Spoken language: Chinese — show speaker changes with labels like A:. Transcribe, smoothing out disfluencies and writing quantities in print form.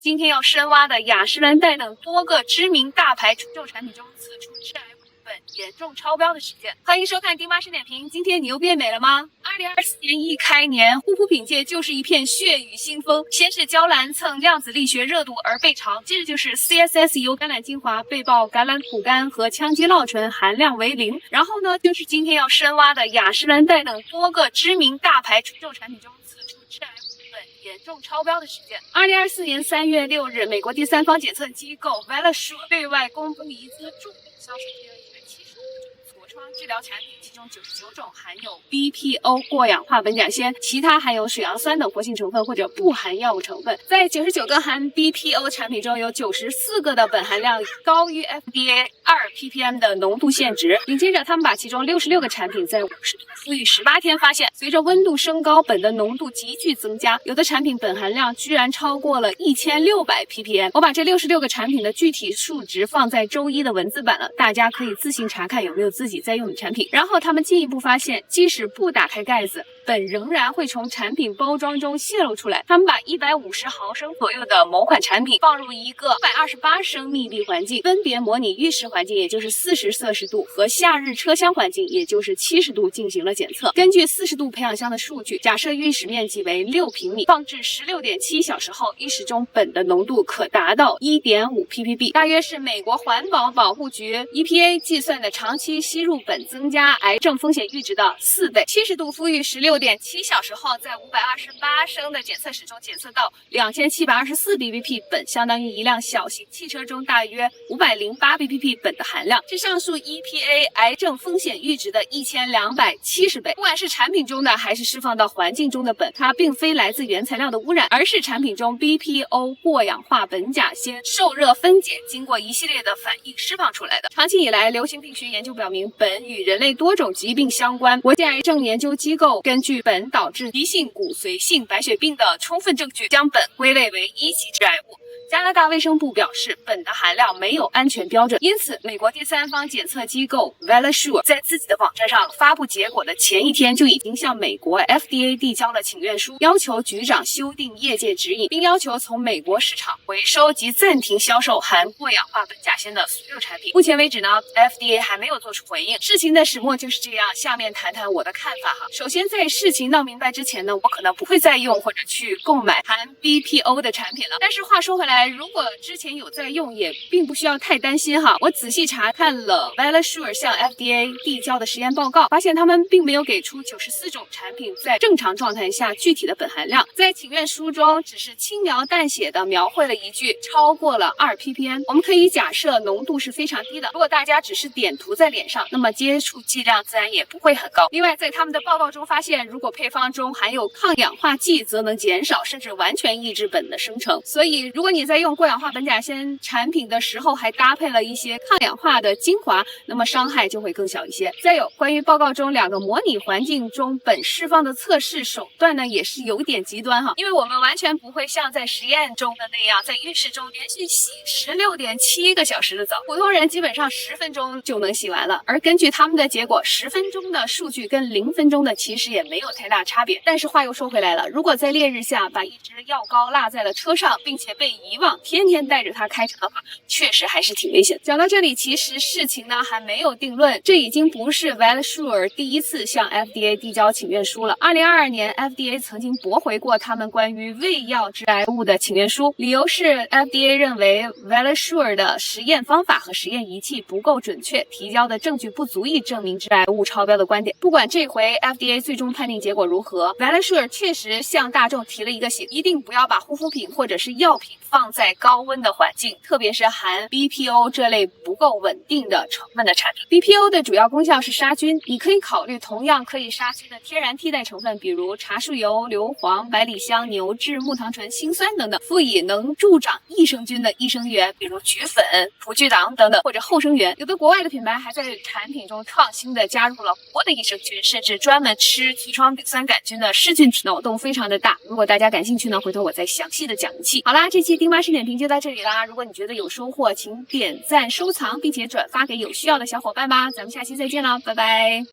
A: 今天要深挖的雅诗兰黛等多个知名大牌除皱产品中，此处致癌物苯严重超标的事件。欢迎收看丁妈生点评。今天你又变美了吗？2024年一开年，护肤品界就是一片血雨腥风。先是娇兰蹭量子力学热度而被炒，接着就是 CSS 油橄榄精华被曝橄榄苦苷和羟基酪醇含量为0。然后呢，就是今天要深挖的雅诗兰黛等多个知名大牌除皱产品中，此处致癌物苯严重超标的事件。2024年3月6日，美国第三方检测机构 Velasure 对外公布一则著名销售175种痤疮治疗产品，其中99种含有 BPO 过氧化苯甲酰，其他含有水杨酸等活性成分或者不含药物成分。在99个含 BPO 产品中，有94个的苯含量高于 FDA 2ppm 的浓度限值。紧接着，他们把其中66个产品在50度敷育18天，发现随着温度升高，苯的浓度急剧增加，有的产品苯含量居然超过了1600 ppm。我把这66个产品的具体数值放在周一的文字版了，大家可以自行查看有没有自己在用的产品。然后他们进一步发现，即使不打开盖子，苯仍然会从产品包装中泄露出来。他们把150毫升左右的某款产品放入一个128升密闭环境，分别模拟浴室环境，也就是40摄氏度，和夏日车厢环境，也就是70度进行了检测。根据40度培养箱的数据，假设浴室面积为6平米，放置16.7小时后，浴室中苯的浓度可达到1.5 ppb， 大约是美国环保保护局 EPA 计算的长期吸入苯增加癌症风险阈值的4倍。70度敷育16.7小时后，在528升的检测室中检测到2724 ppb 苯，相当于一辆小型汽车中大约508 ppb 苯的含量，是上述 EPA 癌症风险阈值的1270倍。不管是产品中的还是释放到环境中的苯，它并非来自原材料的污染，而是产品中 BPO 过氧化苯甲酰受热分解，经过一系列的反应释放出来的。长期以来，流行病学研究表明，苯与人类多种疾病相关。国际癌症研究机构根据苯导致急性骨髓性白血病的充分证据，将苯归类为1级致癌物。加拿大卫生部表示，苯的含量没有安全标准，因此美国第三方检测机构 Velasure 在自己的网站上发布结果的前一天就已经向美国 FDA 递交了请愿书，要求局长修订业界指引，并要求从美国市场回收及暂停销售含过氧化苯甲酰的所有产品。目前为止呢 FDA 还没有做出回应。事情的始末就是这样，下面谈谈我的看法哈。首先，在事情闹明白之前呢，我可能不会再用或者去购买含 BPO 的产品了。但是话说回来，如果之前有在用，也并不需要太担心哈。我仔细查看了 Velasure 向 FDA 递交的实验报告，发现他们并没有给出94种产品在正常状态下具体的苯含量，在请愿书中只是轻描淡写的描绘了一句超过了2 ppm。我们可以假设浓度是非常低的，如果大家只是点涂在脸上，那么接触剂量自然也不会很高。另外，在他们的报告中发现，如果配方中含有抗氧化剂，则能减少甚至完全抑制苯的生成。所以如果你在用过氧化苯甲酰产品的时候还搭配了一些抗氧化的精华，那么伤害就会更小一些。再有，关于报告中2个模拟环境中苯释放的测试手段呢，也是有点极端哈，因为我们完全不会像在实验中的那样，在浴室中连续洗16.7个小时的澡，普通人基本上10分钟就能洗完了。而根据他们的结果，10分钟的数据跟0分钟的其实也没有太大差别。但是话又说回来了，如果在烈日下把一支药膏落在了车上，并且被遗忘，天天带着它开车的话，确实还是挺危险的。讲到这里，其实事情呢还没有定论，这已经不是 Velasure 第一次向 FDA 递交请愿书了。2022年 FDA 曾经驳回过他们关于胃药致癌物的请愿书，理由是 FDA 认为 Velasure 的实验方法和实验仪器不够准确，提交的证据不足以证明致癌物超标的观点。不管这回 FDA 最终判定结果如何， Velasure 确实向大众提了一个醒，一定不要把护肤品或者是药品放在高温的环境，特别是含 BPO 这类不够稳定的成分的产品。 BPO 的主要功效是杀菌，你可以考虑同样可以杀菌的天然替代成分，比如茶树油、硫磺、百里香、牛至、木糖醇、辛酸等等，辅以能助长益生菌的益生元，比如菊粉、葡聚糖等等，或者后生元。有的国外的品牌还在产品中创新的加入了活的益生菌，甚至专门吃痔疮丙酸杆菌的噬菌，脑洞非常的大。如果大家感兴趣呢，回头我再详细的讲一期。好啦，这期丁妈生点评就到这里啦。如果你觉得有收获，请点赞、收藏，并且转发给有需要的小伙伴吧。咱们下期再见了，拜拜。